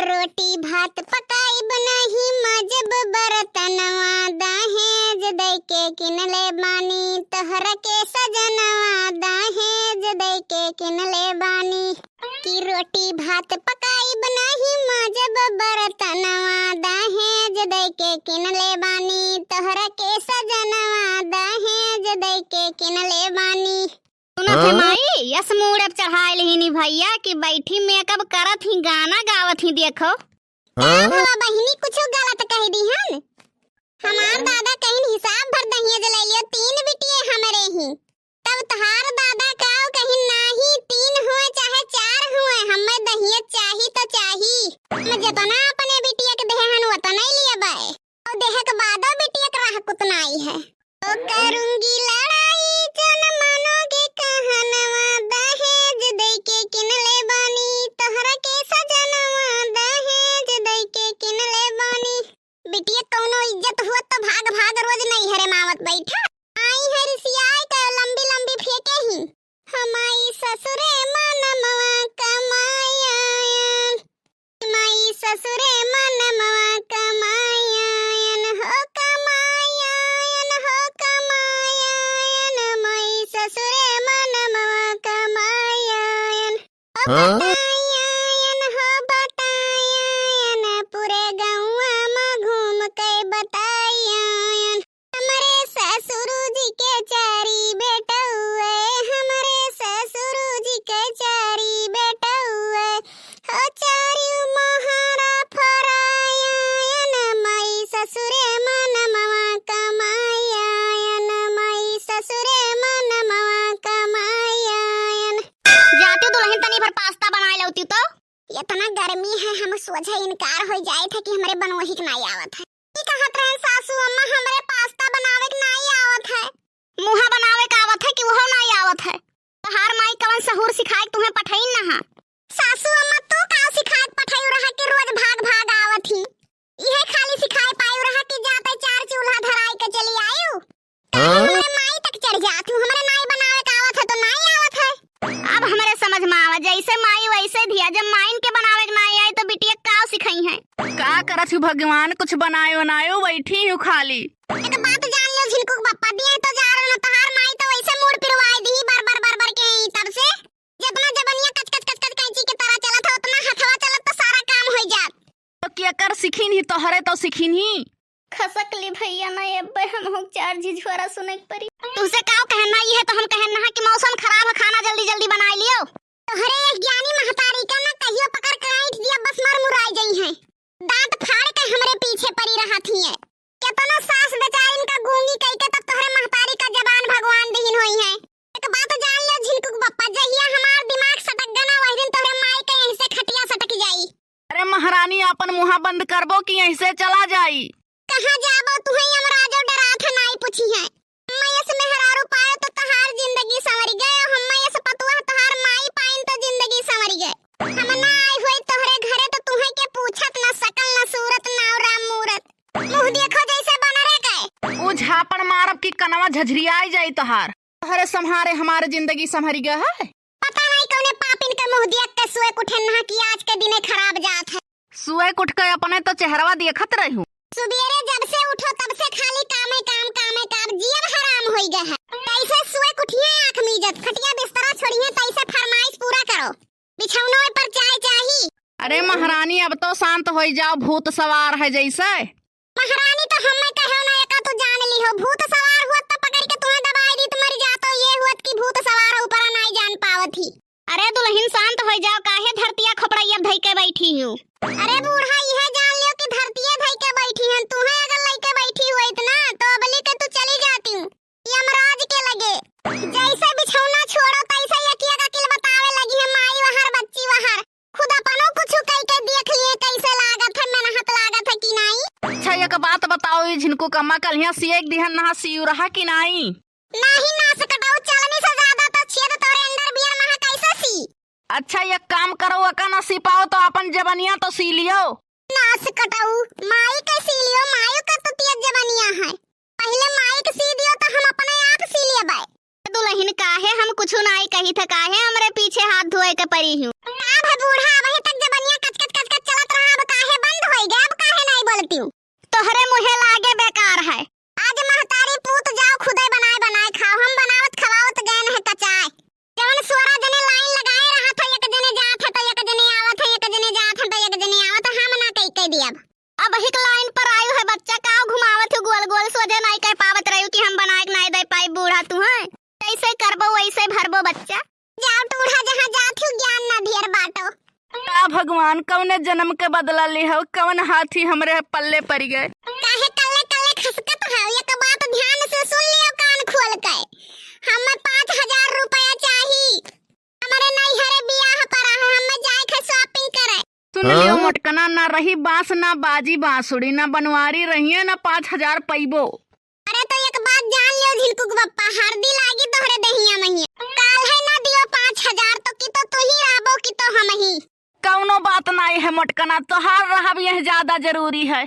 रोटी भात पकाई बनाही मजब बरतनवा दहेज दई के किनले बानी तहरा के सजनवा दहेज दई के किनले बानी की रोटी भात पकाई बनाही मजब बरतनवा दहेज दई के किनले बानी तहरा के सजनवा दहेज दई के किनले बानी। सुनत है माई यस मूड चढ़ाए लेनी भैया कि बैठी मेकअप करत ही गाना गावत ही देखो। भला बहिनी कुछ गलत कह दी हन। हमार दादा कहीं हिसाब भर दहेज ले लियो 3 बिटिए हमरे ही तब तहार दादा काओ कहीं नाही 3 हुए चाहे 4 हुए हमें दहेज चाही तो चाही। मैं जतना अपने बिटिया के देहन उतना ही लिया बाए और देह के बादो बिटिया के राह कुतनाई है तो करूंगी लड़ाई जन मानोगे कहनवा दहेज दई के किनले बानी तोहरा के सजनवा दहेज दई के किनले बानी। बिटिया कौनो इज्जत हुआ तो भाग भाग रोज नहीं हरे मावत बैठा आई है रिसियाई का लंबी लंबी फेंके ही हमाई ससुरे मनमवा कमायन माई ससुरे मनमवा कमायन हो कमायन माई ससुरे मनमवा कमायन बतायन हो बतायन पूरे गौवा में घूम के बतायन हमारे ससुर जी के चारी बेटा हुए हमारे ससुर जी के चारी बेटा हुए हो चारी मोहरा फरायन माई ससुरे मनमवा कमायन माई ससुरे मनमवा कमायन। जाती दुल्हन तनी भर पास्ता बनाए लौती तो इतना गर्मी है हम सोचे इनकार हो जाए था कि हमारे बनवही के नहीं आवत है की कहत रहे सासू अम्मा हमरे पास्ता बनावे के नहीं आवत है मुहा बनावे का आवत है कि वो नहीं आवत है। तहार माई कवन सहूर सिखाए तुम्हें पठाई ना हा सासू अम्मा तू का सिखाए पठाई रहा के रोज भाग भाग आवत ही इहे खाली सिखाए पायु रहा कि जाते 4 चूल्हा धराई के चली आयु हमरे माई तक चढ़ जात हूं हमरे नहीं बनावे का आवत है तो नहीं आवत है। अब हमारे समझ में आवा जैसे माई वैसे दिया जब माइन के बनावे के नहीं आई तो बिटिया का सिखाई है का करत हूँ भगवान कुछ बनायो बनायो बैठी हूँ खाली। एक बात जान लियो झिनको पप्पा दिए तो जा रहे न तहार माई तो वैसे मूड पिरवाई दी बार के तब से जितना जबनिया कच कच कैंची के तरह चलत है उतना हथवा चलत तो सारा काम हो जात तो क्या कर सीखी नहीं तोहरे तो सीखी नहीं खसक ली भैया ना अब्बे हम हो 4 झिझुआरा सुने के परी तुमसे का कहना ही है तो हम कहना है कि मौसम खराब है खाना जल्दी जल्दी बनाई लियो। तोहरे एक ज्ञानी महतारी का ना कहियो पकड़ कर आइठ दिया बस मर मुराई गई है दांत फाड़ के हमरे पीछे पड़ी रहा थी है कितना सास बेचारी का गूंगी कह के तब तोहरे महतारी का जबान भगवान दीन होई है। एक बात जान लियो झिनको पप्पा जहिया हमार दिमाग सटक गना वही दिन तोहरे माई के यहीं से खटिया सटक जाई। अरे महारानी अपन मुहा बंद करबो कि यहीं से चला जाई कहां जाबो तुहे यमराजो डरात है नहीं पूछी है मैं इस मेहरारू पाए तो तहार जिंदगी संवरी गए हम इस पतुआ तहार माई पाइन तो जिंदगी संवरी गए हम ना आई होई तोहरे घरे तो तुहे के पूछत ना सकल ना सूरत ना राम मूरत मुंह देखो जैसे बना रे गए वो झापड़ मारब की कनवा झझरियाई जाई तोहार तोहरे संहारे हमारे जिंदगी संभरी गया है। पता नहीं कौने पापिन के मुंह देख के सुए कुठे ना कि आज के दिने खराब जात है सुए कुट के अपने तो चेहरवा देखत रही हूँ सुबेरे जब से उठो तब से खाली काम जीवन हराम होई गया है कैसे सुए कुठिए आंख मीजत खटिया बिस्तरा छोड़िए तैसे फरमाइश पूरा करो बिछौनों पर चाय चाहिए। अरे महारानी अब तो शांत हो जाओ भूत सवार है जैसे महारानी तो हमें कहो ना एका तो जान ली हो भूत सवार हुआ तो पकड़ के तुम्हें दबाई दी मर जातो ये हुआ कि भूत सवार ऊपर नहीं जान पावत ही। अरे दुल्हन शांत हो जाओ काहे धरतिया खोपड़िया धई के बैठी हूँ। अरे बूढ़ा यह जान लियो कि धरतिया धई के बैठी है तुम्हें अगर लइके बैठी हुई इतना तो अबली के तू चली जाती हूँ यमराज के लगे जैसे बिछौना छोड़ो तैसे यकिया का किल बतावे लगी है माई वहार बच्ची वहार खुद अपनो कुछ कह के देख लिए कैसे लागत है मेहनत लागत है कि नहीं। अच्छा एक बात बताओ झिनको कम्मा कल यहाँ सीख दिहन नहा सीउ रहा कि नहीं ना सकटाऊ चलने से ज्यादा तो छेद तोरे अंडर बियर महा कैसे सी। अच्छा एक काम करो अका न सी पाओ तो अपन जबनिया तो सी लियो नास कटाऊ माई के सी लियो माई का तो तेज जबनिया है पहले माई के सी दियो तो हम अपने आप सी लिए बाय। दुल्हन काहे हम कुछ नहीं कही था काहे हमरे पीछे हाथ धोए के पड़ी हूँ अब बूढ़ा वही तक जबनिया कच कच चलत रहा दियब। अब हिक लाइन पर आयु है बच्चा का घुमावत हो गोल गोल सोझे नहीं कह पावत रही कि हम बनाए नहीं दे पाई बूढ़ा तू है कैसे करबो वैसे भरबो बच्चा। जाओ टूढ़ा जहाँ जात हो ज्ञान ना ढेर बाटो। का भगवान कौने जन्म के बदला ले हो कौन हाथी हमरे पल्ले पड़ गए। काहे कल्ले कल्ले खसकत है एक बात ध्यान से सुन लियो कान खोल के। हमें 5000 रुपया चाहिए हमारे नैहरे बियाह पर हमें जाए के शॉपिंग करे। सुन लियो मोटकना ना रही बांस ना बाजी बांसुड़ी ना बनवारी रहिए ना 5000 पैबो। अरे तो एक बात जान लियो झिलकुक बप्पा हरदी लागी तोहरे दहिया में काल है ना दियो 5000 तो की तो तू ही आबो की तो हम ही। कौनो बात नहीं है मोटकना तोहार रहा भी यह ज्यादा जरूरी है।